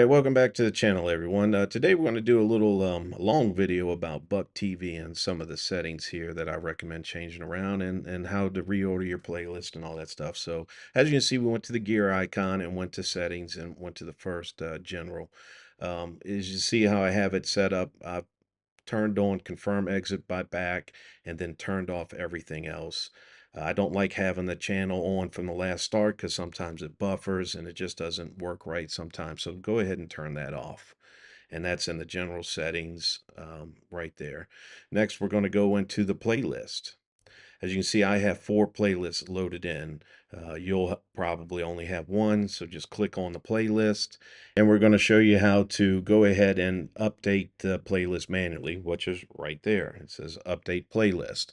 right, welcome back to the channel, everyone. Today we're going to do a little long video about Buck TV and some of the settings here that I recommend changing around and how to reorder your playlist and all that stuff. So as you can see, we went to the gear icon and went to settings and went to the first general. As you see how I have it set up, I've turned on confirm exit by back and then turned off everything else. I don't like having the channel on from the last start because sometimes it buffers and it just doesn't work right sometimes. So go ahead and turn that off. And that's in the general settings right there. Next, we're going to go into the playlist. As you can see, I have 4 playlists loaded in. You'll probably only have one, so just click on the playlist. And we're going to show you how to go ahead and update the playlist manually, which is right there. It says update playlist.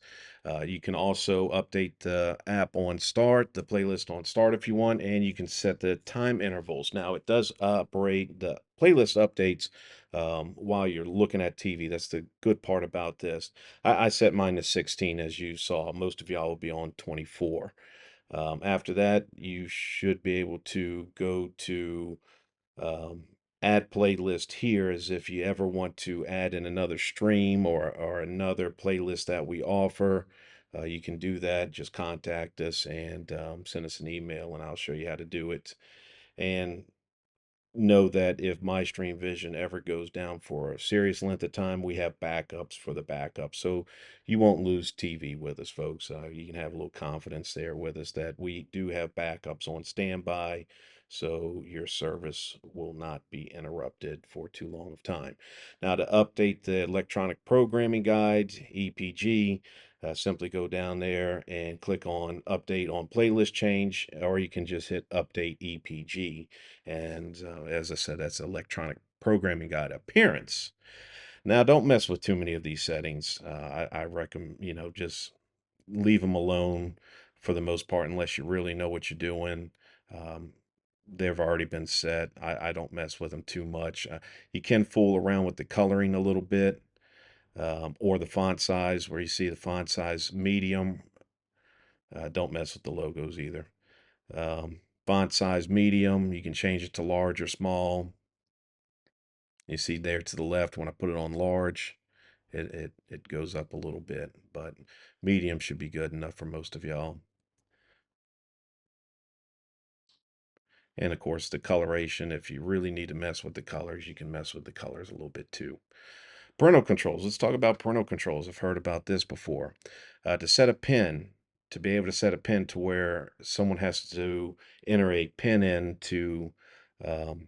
You can also update the app on start, the playlist on start if you want, and you can set the time intervals. Now, it does operate, the playlist updates while you're looking at TV. That's the good part about this. I set mine to 16, as you saw. Most of y'all will be on 24. After that, you should be able to go to um, add playlist here, as if you ever want to add in another stream or another playlist that we offer. You can do that. Just contact us and send us an email, and I'll show you how to do it. And know that if my stream vision ever goes down for a serious length of time, we have backups for the backup. So you won't lose TV with us, folks. You can have a little confidence there with us that we do have backups on standby. So your service will not be interrupted for too long of time. Now, to update the electronic programming guide, EPG, simply go down there and click on update on playlist change, or you can just hit update EPG. And as I said, that's electronic programming guide appearance. Now, don't mess with too many of these settings. I recommend, just leave them alone for the most part, unless you really know what you're doing. Um, they've already been set. I don't mess with them too much. You can fool around with the coloring a little bit, or the font size, where you see the font size medium. Don't mess with the logos either. Font size medium, you can change it to large or small. You see there to the left, when I put it on large, it goes up a little bit, but medium should be good enough for most of y'all. And of course, the coloration, if you really need to mess with the colors, you can mess with the colors a little bit too. Parental controls. Let's talk about parental controls. I've heard about this before. To set a pin, to be able to set a pin to where someone has to enter a pin in to um,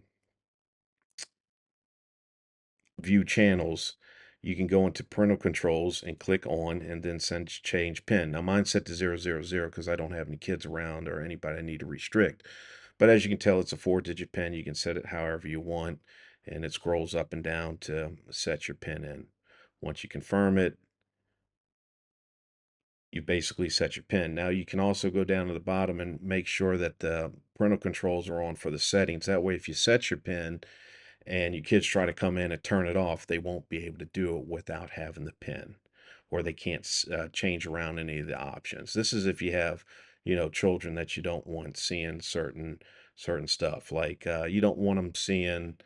view channels, you can go into parental controls and click on and then send change pin. Now mine's set to 000 because I don't have any kids around or anybody I need to restrict. But as you can tell, it's a 4-digit pin. You can set it however you want, and it scrolls up and down to set your pin in. Once you confirm it, you basically set your pin. Now you can also go down to the bottom and make sure that the parental controls are on for the settings. That way, if you set your pin and your kids try to come in and turn it off, they won't be able to do it without having the pin, or they can't change around any of the options. This is if you have, children that you don't want seeing certain stuff. Like you don't want them seeing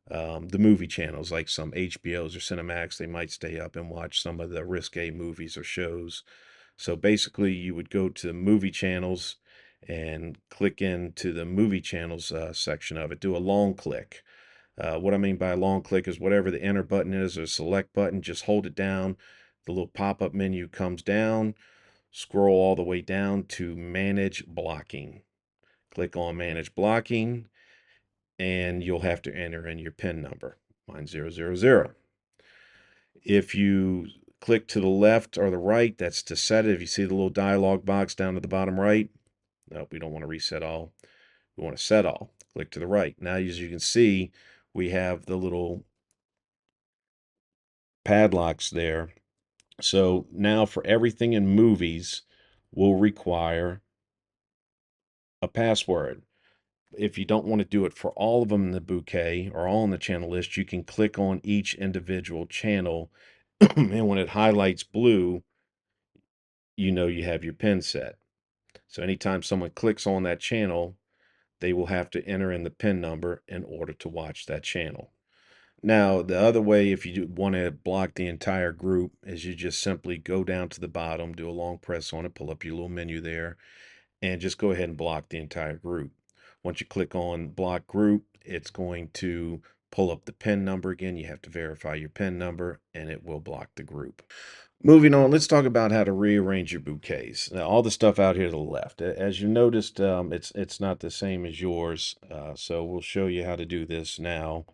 the movie channels, like some HBOs or Cinemax. They might stay up and watch some of the risque movies or shows. So basically, you would go to movie channels and click into the movie channels section of it. Do a long click. What I mean by a long click is whatever the enter button is or select button, just hold it down. The little pop-up menu comes down, scroll all the way down to manage blocking. Click on manage blocking, and you'll have to enter in your PIN number. Mine's 000. If you click to the left or the right, that's to set it. If you see the little dialog box down to the bottom right, no, we don't want to reset all. We want to set all. Click to the right. Now, as you can see, we have the little padlocks there. So now for everything in movies, we'll require a password. If you don't want to do it for all of them in the bouquet or all in the channel list, you can click on each individual channel. And when it highlights blue, you know you have your pin set. So anytime someone clicks on that channel, they will have to enter in the PIN number in order to watch that channel. Now, the other way, if you want to block the entire group, is you just simply go down to the bottom, do a long press on it, pull up your little menu there, and just go ahead and block the entire group. Once you click on block group, it's going to pull up the PIN number again. You have to verify your PIN number, and it will block the group. Moving on, let's talk about how to rearrange your bouquets. Now, all the stuff out here to the left, as you noticed, it's not the same as yours. So we'll show you how to do this now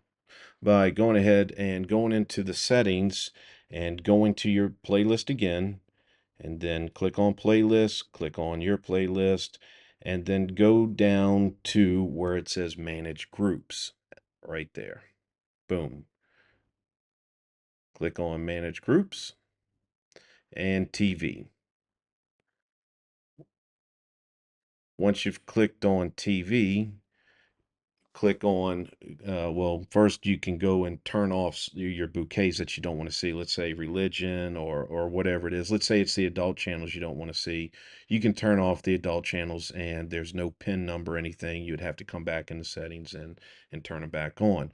by going ahead and going into the settings and going to your playlist again, and then click on playlist, click on your playlist, and then go down to where it says manage groups right there. Boom. Click on manage groups and TV. Once you've clicked on TV, click on, well, first you can go and turn off your bouquets that you don't want to see. Let's say religion or whatever it is. Let's say it's the adult channels you don't want to see. You can turn off the adult channels and there's no pin number or anything. You'd have to come back into settings and turn it back on.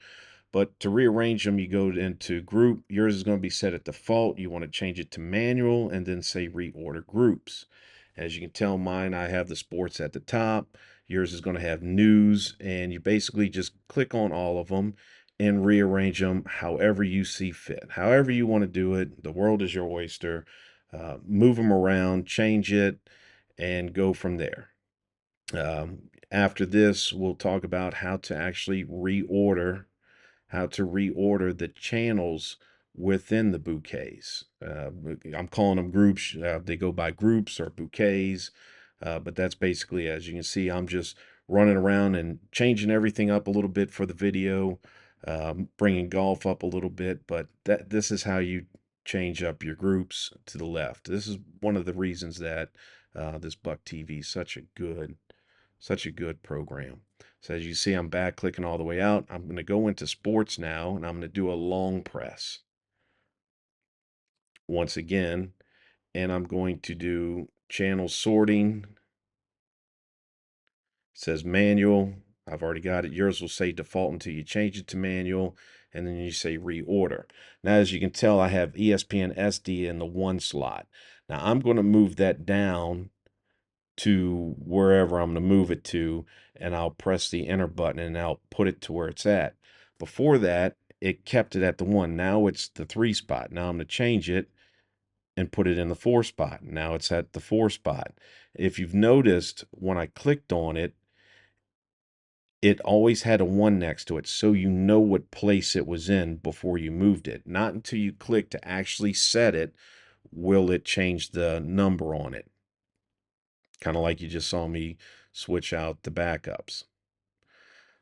But to rearrange them, you go into group. Yours is going to be set at default. You want to change it to manual and then say reorder groups. As you can tell, mine, I have the sports at the top. Yours is going to have news, and you basically just click on all of them and rearrange them however you see fit. However you want to do it, the world is your oyster. Move them around, change it, and go from there. After this, we'll talk about how to reorder the channels within the bouquets. I'm calling them groups. They go by groups or bouquets, but that's basically, as you can see, I'm just running around and changing everything up a little bit for the video, bringing golf up a little bit, but this is how you change up your groups to the left. This is one of the reasons that this Buck TV is such a good program. So as you see, I'm back clicking all the way out. I'm going to go into sports now, and I'm going to do a long press once again, and I'm going to do channel sorting. It says manual. I've already got it. Yours will say default until you change it to manual, and then you say reorder. Now, as you can tell, I have ESPN SD in the one slot. Now, I'm going to move that down to wherever I'm going to move it to, and I'll press the enter button and I'll put it to where it's at. Before that, it kept it at the 1. Now it's the 3 spot. Now I'm going to change it and put it in the 4 spot. Now it's at the 4 spot. If you've noticed, when I clicked on it, it always had a 1 next to it, so you know what place it was in before you moved it. Not until you click to actually set it will it change the number on it. Kind of like you just saw me switch out the backups.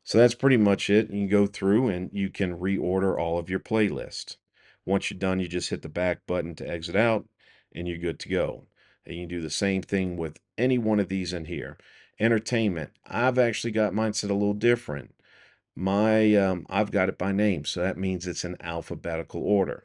So that's pretty much it. You can go through and you can reorder all of your playlists. Once you're done, you just hit the back button to exit out and you're good to go. And you can do the same thing with any one of these in here. Entertainment. I've actually got mine set a little different. I've got it by name, so that means it's in alphabetical order.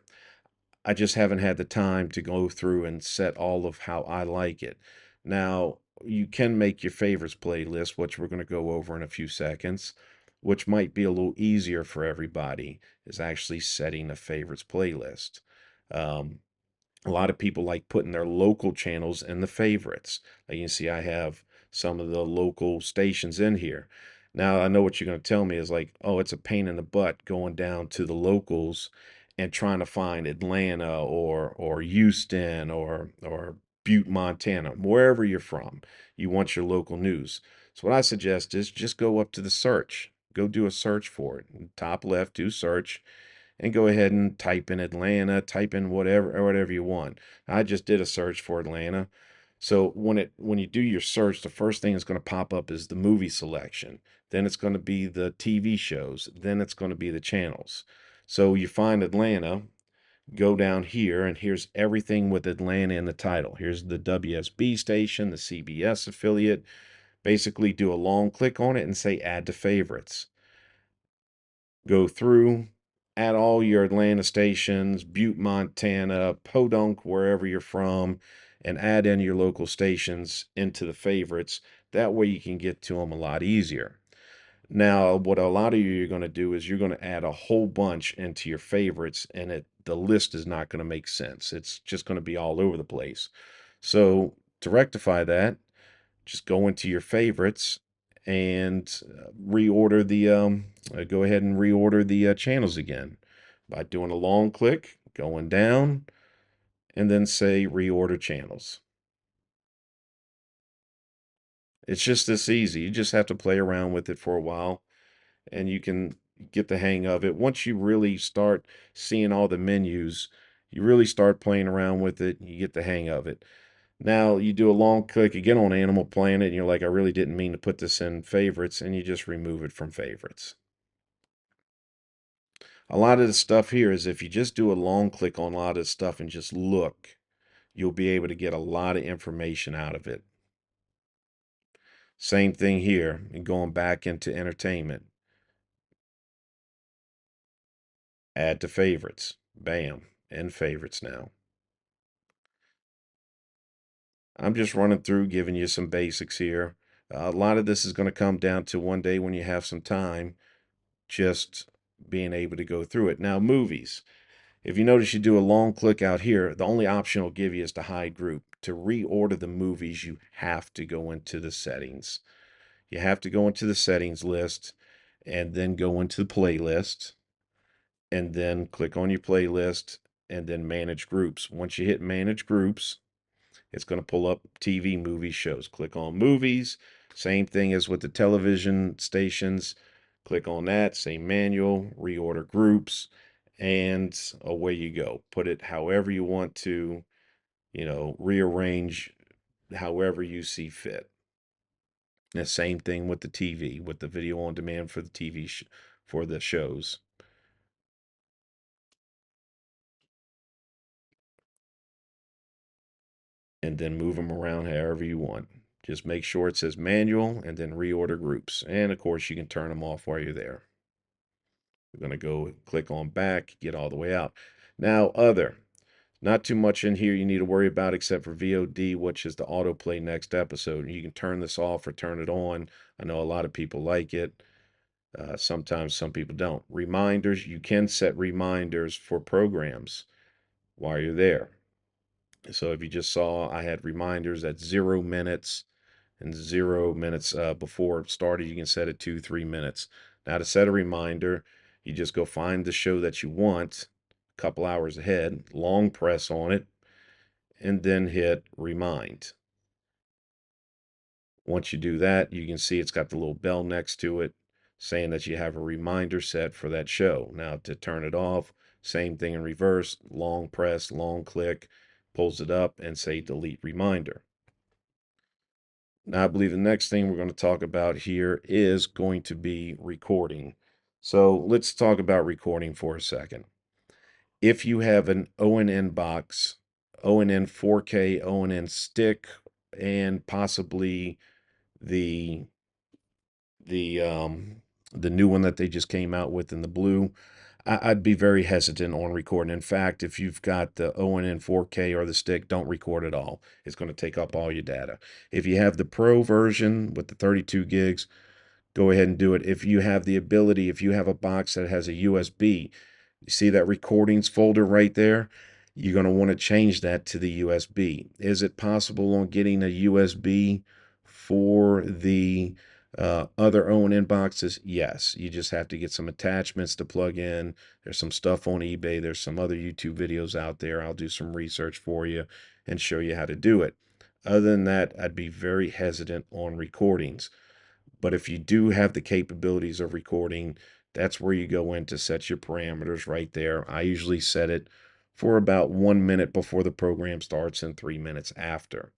I just haven't had the time to go through and set all of how I like it. Now, you can make your favorites playlist, which we're going to go over in a few seconds, which might be a little easier for everybody, is actually setting a favorites playlist. Um, a lot of people like putting their local channels in the favorites. Like you can see, I have some of the local stations in here. Now, I know what you're going to tell me is like, oh, it's a pain in the butt going down to the locals and trying to find Atlanta or Houston or Butte, Montana, wherever you're from. You want your local news. So what I suggest is just go up to the search. Go do a search for it. Top left, do search and go ahead and type in Atlanta, type in whatever you want. I just did a search for Atlanta. So when you do your search, the first thing that's going to pop up is the movie selection. Then it's going to be the TV shows. Then it's going to be the channels. So you find Atlanta, go down here, and here's everything with Atlanta in the title. Here's the WSB station, the CBS affiliate. Basically, do a long click on it and say add to favorites. Go through, add all your Atlanta stations, Butte, Montana, Podunk, wherever you're from, and add in your local stations into the favorites. That way you can get to them a lot easier. Now, what a lot of you are going to do is you're going to add a whole bunch into your favorites, and the list is not going to make sense. It's just going to be all over the place. So to rectify that, just go into your favorites and reorder the go ahead and reorder the channels again by doing a long click, going down, and then say reorder channels. It's just this easy. You just have to play around with it for a while and you can get the hang of it. Once you really start seeing all the menus, you really start playing around with it, you get the hang of it. Now you do a long click again on Animal Planet, and you're like, I really didn't mean to put this in favorites, and you just remove it from favorites. A lot of the stuff here is if you just do a long click on a lot of the stuff and just look, you'll be able to get a lot of information out of it. Same thing here, and going back into entertainment. Add to favorites. Bam, in favorites now. I'm just running through giving you some basics here. A lot of this is going to come down to one day when you have some time, just being able to go through it. Now, movies. If you notice you do a long click out here, the only option it'll give you is to hide group. To reorder the movies, you have to go into the settings. You have to go into the settings list and then go into the playlist and then click on your playlist and then manage groups. Once you hit manage groups, it's going to pull up TV, movie shows. Click on movies. Same thing as with the television stations. Click on that, say manual, reorder groups, and away you go. Put it however you want to, rearrange however you see fit. The same thing with the TV, with the video on demand for the for the shows. And then move them around however you want. Just make sure it says manual and then reorder groups. And of course, you can turn them off while you're there. We're going to go click on back, get all the way out. Now, other. Not too much in here you need to worry about except for VOD, which is the autoplay next episode. You can turn this off or turn it on. I know a lot of people like it. Sometimes some people don't. Reminders, you can set reminders for programs while you're there. So if you just saw, I had reminders at 0 minutes and 0 minutes before it started. You can set it to 3 minutes. Now to set a reminder, you just go find the show that you want a couple hours ahead, long press on it, and then hit remind. Once you do that, you can see it's got the little bell next to it saying that you have a reminder set for that show. Now to turn it off, same thing in reverse, long press, long click, pulls it up and say delete reminder. Now, I believe the next thing we're going to talk about here is going to be recording. So let's talk about recording for a second. If you have an ONN box, ONN 4K, ONN stick, and possibly the the um the new one that they just came out with in the blue, I'd be very hesitant on recording. In fact, if you've got the ONN 4K or the stick, don't record at all. It's going to take up all your data. If you have the Pro version with the 32 gigs, go ahead and do it. If you have the ability, if you have a box that has a USB, you see that recordings folder right there? You're going to want to change that to the USB. Is it possible on getting a USB for the other ONN boxes? Yes. You just have to get some attachments to plug in. There's some stuff on eBay. There's some other YouTube videos out there. I'll do some research for you and show you how to do it. Other than that, I'd be very hesitant on recordings. But if you do have the capabilities of recording, that's where you go in to set your parameters right there. I usually set it for about 1 minute before the program starts and 3 minutes after.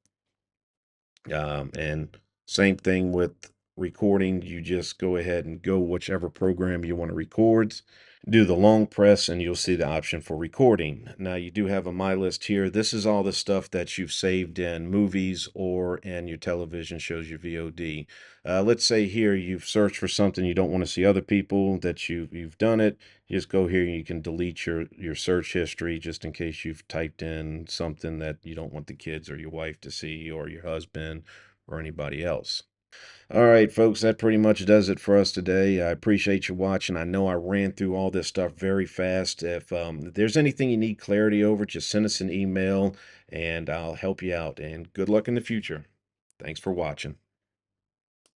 And same thing with recording. You just go ahead and go whichever program you want to record. Do the long press and you'll see the option for recording. Now you do have a My List here. This is all the stuff that you've saved in movies or in your television shows, your VOD. Let's say here you've searched for something you don't want to see other people that you've done it. You just go here and you can delete your search history just in case you've typed in something that you don't want the kids or your wife to see or your husband or anybody else. All right, folks, that pretty much does it for us today. I appreciate you watching. I know I ran through all this stuff very fast. If there's anything you need clarity over, just send us an email and I'll help you out. And good luck in the future. Thanks for watching.